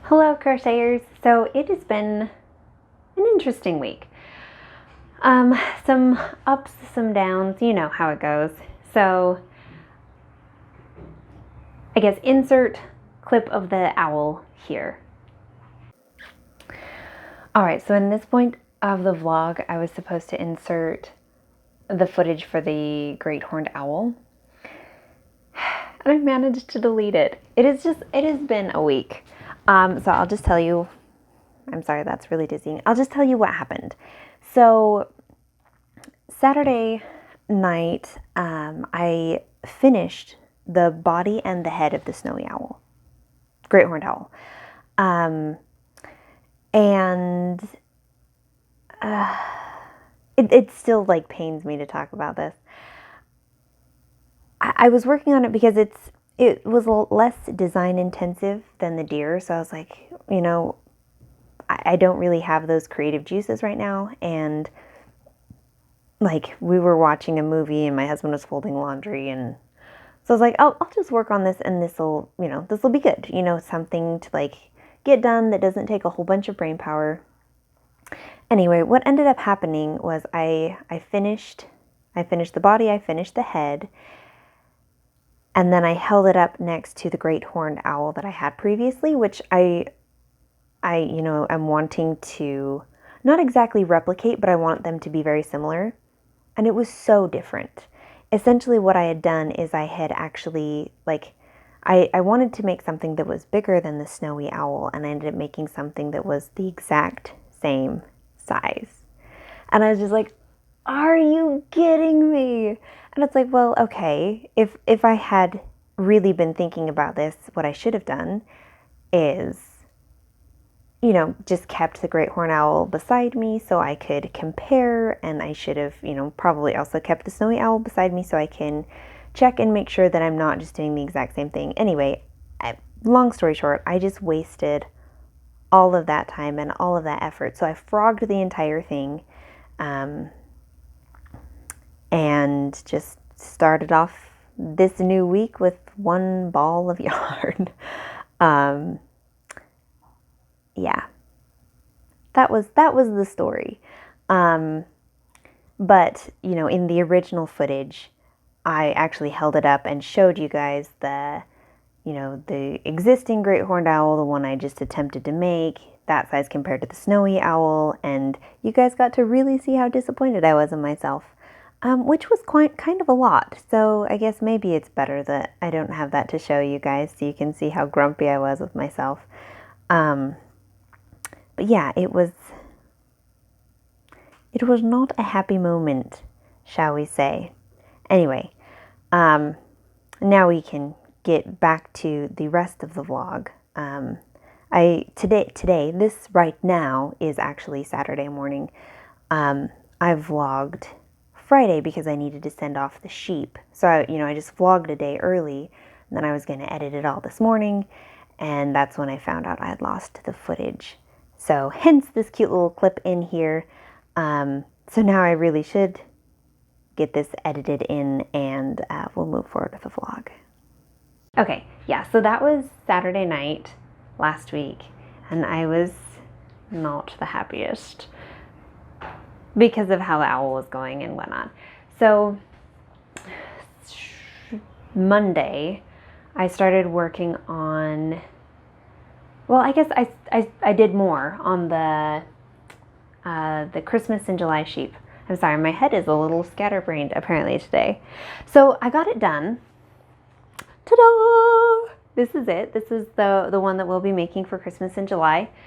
Hello, Crocheters. So it has been an interesting week. Some ups, some downs, you know how it goes. So I guess insert clip of the owl here. All right, so in this point of the vlog, I was supposed to insert the footage for the great horned owl. And I managed to delete it. It has been a week. So I'll just tell you, I'm sorry, that's really dizzying. I'll just tell you what happened. So Saturday night, I finished the body and the head of the snowy owl, great horned owl. It still like pains me to talk about this. I was working on it because it was less design intensive than the deer. So I was like, I don't really have those creative juices right now. And like we were watching a movie and my husband was folding laundry, and so I was like, I'll just work on this and this will be good. Something to like get done that doesn't take a whole bunch of brain power. Anyway, what ended up happening was I finished the body, I finished the head, and then I held it up next to the great horned owl that I had previously, which I am wanting to not exactly replicate, but I want them to be very similar. And it was so different. Essentially what I had done is I had actually, I wanted to make something that was bigger than the snowy owl, and I ended up making something that was the exact same size. And I was just like, are you kidding me? And it's like, well, okay, if I had really been thinking about this, what I should have done is, just kept the great horned owl beside me so I could compare, and I should have, probably also kept the snowy owl beside me so I can check and make sure that I'm not just doing the exact same thing. Anyway, long story short, I just wasted all of that time and all of that effort. So I frogged the entire thing, and just started off this new week with one ball of yarn. Yeah, that was the story. But, in the original footage, I actually held it up and showed you guys the existing great horned owl, the one I just attempted to make, that size compared to the snowy owl, and you guys got to really see how disappointed I was in myself, which was kind of a lot. So I guess maybe it's better that I don't have that to show you guys so you can see how grumpy I was with myself. But yeah, it was not a happy moment, shall we say. Anyway, now we can get back to the rest of the vlog. Today, this right now is actually Saturday morning. I vlogged Friday because I needed to send off the sheep. So I just vlogged a day early, and then I was going to edit it all this morning, and that's when I found out I had lost the footage. So hence this cute little clip in here. So now I really should get this edited in, and we'll move forward with the vlog. Okay, yeah, so that was Saturday night last week, and I was not the happiest because of how the owl was going and whatnot. So Monday, I started working on, well, I guess I did more on the Christmas in July sheep. I'm sorry, my head is a little scatterbrained apparently today. So I got it done. Ta-da! This is it. This is the one that we'll be making for Christmas in July /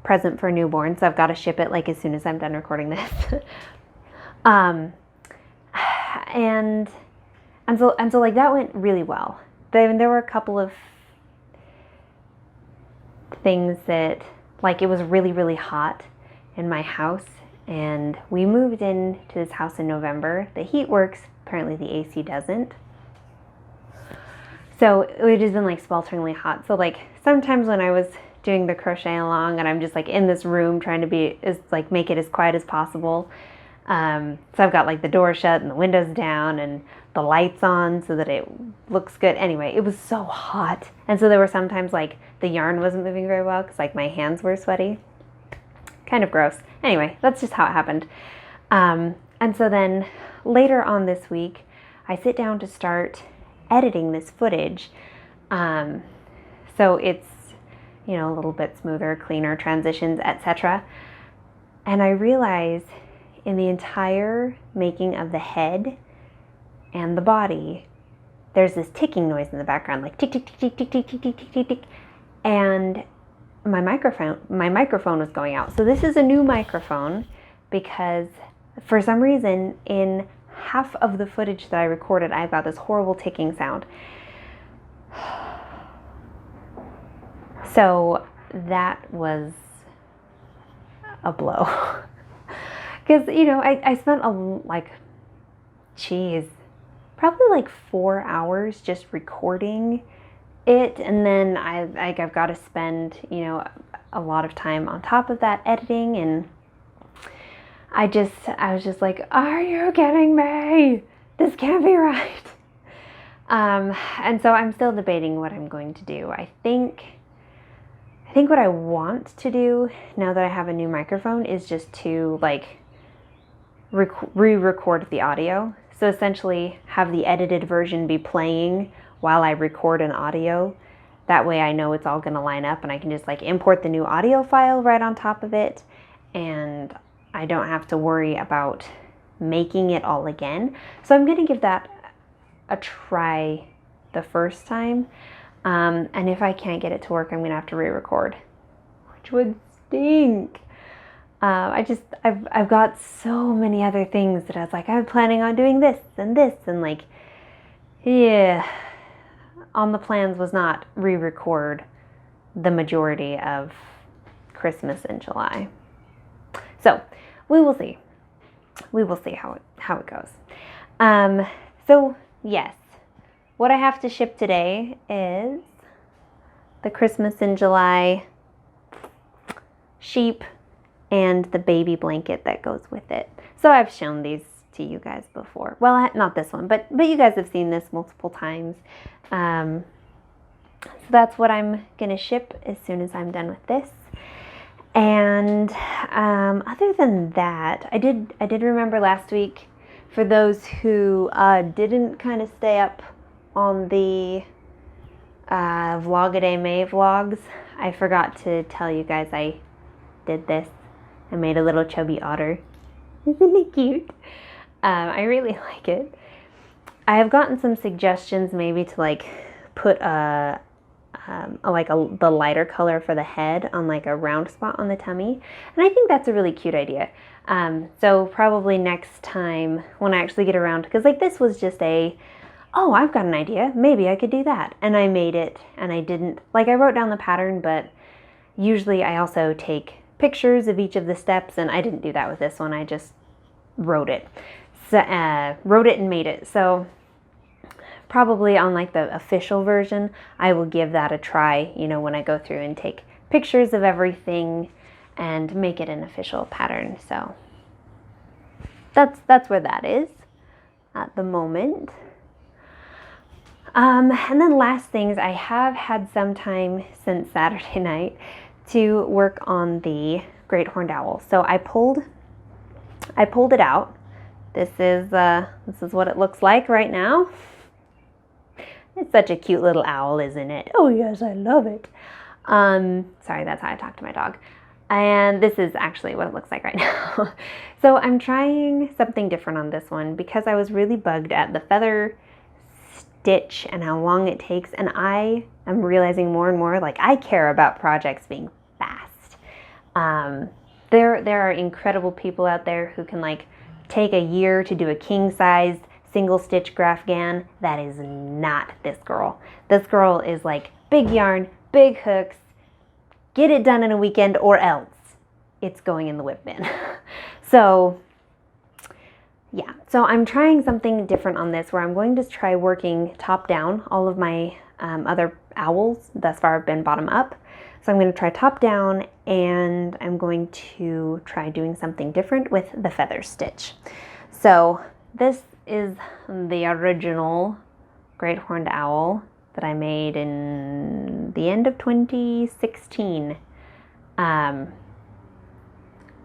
present for newborn. So I've got to ship it like as soon as I'm done recording this. And so like that went really well. There were a couple of things that, like, it was really, really hot in my house, and we moved into this house in November. The heat works, apparently the AC doesn't. So it has been like swelteringly hot. So like sometimes when I was doing the crochet along and I'm just like in this room trying to make it as quiet as possible. So I've got like the door shut and the windows down and the lights on so that it looks good. Anyway, it was so hot. And so there were sometimes like the yarn wasn't moving very well because like my hands were sweaty. Kind of gross. Anyway, that's just how it happened. And so then later on this week, I sit down to start editing this footage. So it's, you know, a little bit smoother, cleaner transitions, etc. And I realize in the entire making of the head and the body, there's this ticking noise in the background, like tick, tick, tick, tick, tick, tick, tick, tick, tick, tick. And my microphone was going out. So this is a new microphone because for some reason in half of the footage that I recorded, I've got this horrible ticking sound. So that was a blow. Because, you know, I spent probably like 4 hours just recording it. And then I've got to spend, you know, a lot of time on top of that editing. And I was just like, are you kidding me? This can't be right. And so I'm still debating what I'm going to do. I think what I want to do now that I have a new microphone is just to like re-record the audio. So essentially have the edited version be playing while I record an audio. That way I know it's all going to line up and I can just like import the new audio file right on top of it. And I don't have to worry about making it all again. So I'm going to give that a try the first time. And if I can't get it to work, I'm going to have to re-record, which would stink. I've got so many other things that I was like, I'm planning on doing this, and like, yeah, on the plans was not re-record the majority of Christmas in July. So we will see. We will see how it goes. So yes, what I have to ship today is the Christmas in July sheep and the baby blanket that goes with it. So I've shown these to you guys before. Well, not this one, but you guys have seen this multiple times. So that's what I'm gonna ship as soon as I'm done with this. And other than that, I did remember last week, for those who didn't kind of stay up on the Vlog-A-Day May vlogs, I forgot to tell you guys I did this. I made a little chubby otter. Isn't it cute? I really like it. I have gotten some suggestions maybe to like put the lighter color for the head on like a round spot on the tummy. And I think that's a really cute idea. So probably next time when I actually get around, because like this was just oh, I've got an idea. Maybe I could do that. And I made it, and I didn't, like I wrote down the pattern, but usually I also take pictures of each of the steps, and I didn't do that with this one. I just wrote it. So, wrote it and made it. So probably on like the official version, I will give that a try, you know, when I go through and take pictures of everything and make it an official pattern. So that's where that is at the moment. And then last things, I have had some time since Saturday night to work on the great horned owl. So I pulled it out. This is what it looks like right now. It's such a cute little owl, isn't it? Oh yes, I love it. Sorry, that's how I talk to my dog. And this is actually what it looks like right now. So I'm trying something different on this one because I was really bugged at the feather stitch and how long it takes. And I am realizing more and more, like, I care about projects being fast. There are incredible people out there who can like take a year to do a king sized single stitch grafgan. That is not this girl. This girl is like big yarn, big hooks, get it done in a weekend or else it's going in the whip bin. So yeah, so I'm trying something different on this where I'm going to try working top down. All of my other owls thus far have been bottom up. So I'm going to try top down, and I'm going to try doing something different with the feather stitch. So this is the original great horned owl that I made in the end of 2016. And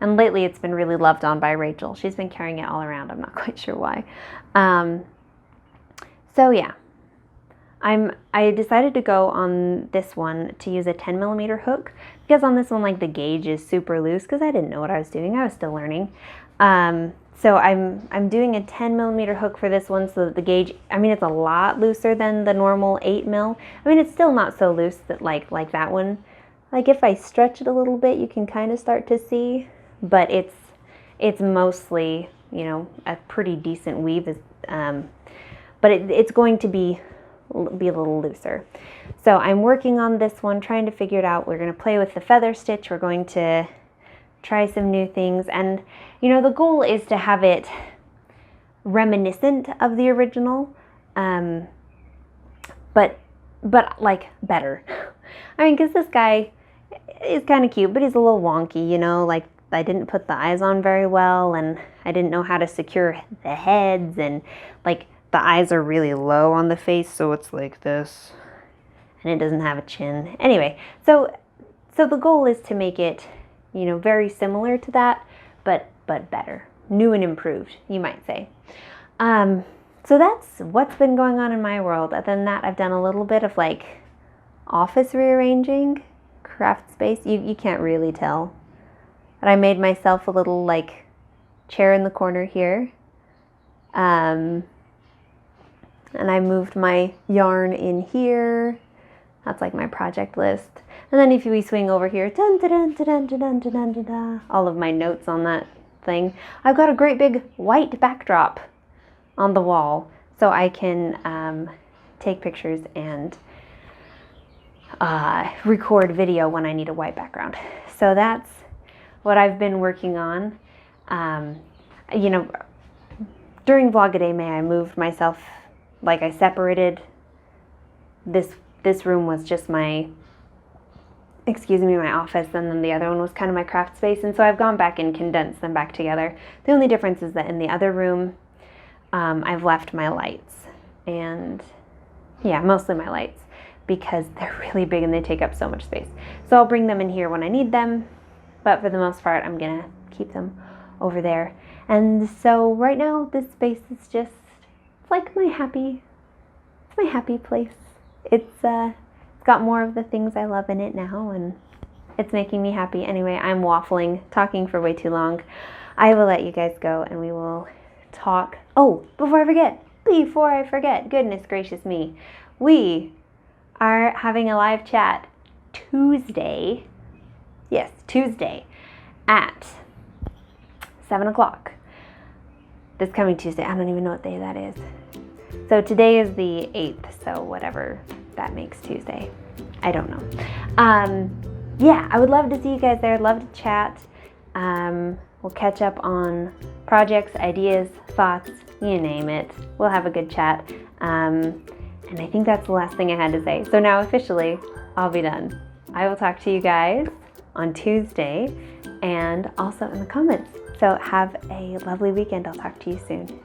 lately it's been really loved on by Rachel. She's been carrying it all around. I'm not quite sure why. So yeah, I decided to go on this one to use a 10mm hook, because on this one, like, the gauge is super loose, because I didn't know what I was doing. I was still learning. So I'm doing a 10mm hook for this one, so that the gauge, I mean, it's a lot looser than the normal 8mm. I mean, it's still not so loose that like that one. Like, if I stretch it a little bit, you can kind of start to see, but it's mostly, you know, a pretty decent weave. But it's going to be a little looser. So I'm working on this one, trying to figure it out. We're going to play with the feather stitch. We're going to try some new things. And, you know, the goal is to have it reminiscent of the original, but like better. I mean, because this guy is kind of cute, but he's a little wonky, you know, like I didn't put the eyes on very well, and I didn't know how to secure the heads, and like the eyes are really low on the face, so it's like this, and it doesn't have a chin. Anyway, so the goal is to make it, you know, very similar to that, but better, new and improved, you might say. So that's what's been going on in my world. Other than that, I've done a little bit of like office rearranging, craft space. You can't really tell, but I made myself a little like chair in the corner here. And I moved my yarn in here. That's like my project list. And then if we swing over here, dun, dun, dun, dun, dun, dun, dun, dun, dun, all of my notes on that thing. I've got a great big white backdrop on the wall, so I can take pictures and record video when I need a white background. So that's what I've been working on. You know, during Vlog-A-Day May, I moved myself, like I separated this room was just my, my office, and then the other one was kind of my craft space, and so I've gone back and condensed them back together. The only difference is that in the other room, I've left my lights, and yeah, mostly my lights, because they're really big and they take up so much space. So I'll bring them in here when I need them, but for the most part, I'm gonna keep them over there. And so right now, this space is just, it's like my happy place. It's got more of the things I love in it now, and it's making me happy. Anyway, I'm waffling, talking for way too long. I will let you guys go, and we will talk. Oh, before I forget, goodness gracious me, we are having a live chat Tuesday. Yes, Tuesday at 7 o'clock. This coming Tuesday. I don't even know what day that is. So today is the 8th, so whatever that makes Tuesday. I don't know. Yeah, I would love to see you guys there. I'd love to chat. We'll catch up on projects, ideas, thoughts, you name it. We'll have a good chat. And I think that's the last thing I had to say. So now officially, I'll be done. I will talk to you guys on Tuesday and also in the comments. So have a lovely weekend. I'll talk to you soon.